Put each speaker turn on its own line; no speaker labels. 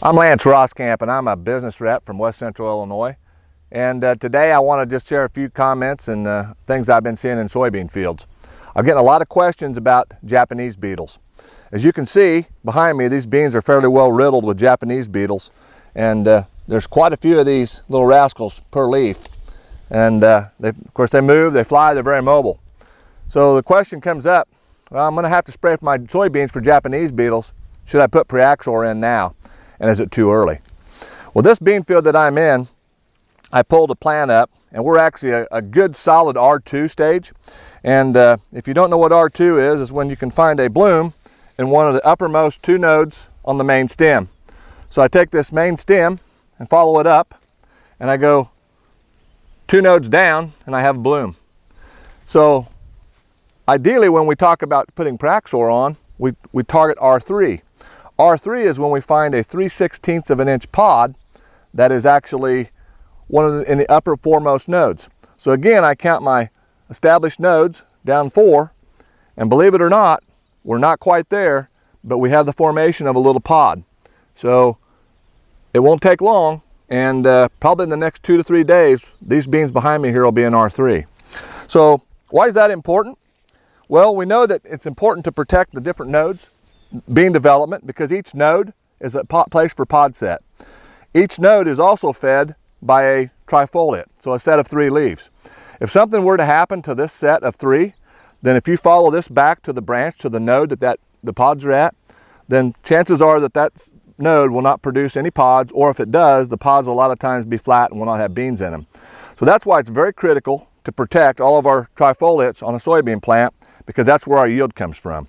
I'm Lance Roskamp, and I'm a business rep from West Central Illinois. And today I want to just share a few comments and things I've been seeing in soybean fields. I'm getting a lot of questions about Japanese beetles. As you can see behind me, these beans are fairly well riddled with Japanese beetles, and there's quite a few of these little rascals per leaf. And of course they move, they fly, they're very mobile. So the question comes up, well, I'm going to have to spray for my soybeans for Japanese beetles. Should I put Priaxor in now? And is it too early? Well, this bean field that I'm in, I pulled a plant up, and we're actually a good solid R2 stage. And if you don't know what R2 is, it's when you can find a bloom in one of the uppermost two nodes on the main stem. So I take this main stem and follow it up, and I go two nodes down, and I have a bloom. So ideally, when we talk about putting Priaxor on, we target R3. R3 is when we find a 3/16 of an inch pod that is actually in the upper foremost nodes. So again, I count my established nodes down 4, and believe it or not, we're not quite there, but we have the formation of a little pod. So it won't take long, and probably in the next 2 to 3 days, these beans behind me here will be in R3. So why is that important? Well, we know that it's important to protect the different nodes, bean development, because each node is a place for pod set. Each node is also fed by a trifoliate, so a set of 3 leaves. If something were to happen to this set of 3, then if you follow this back to the branch, to the node that the pods are at, then chances are that that node will not produce any pods, or if it does, the pods will a lot of times be flat and will not have beans in them. So that's why it's very critical to protect all of our trifoliates on a soybean plant, because that's where our yield comes from.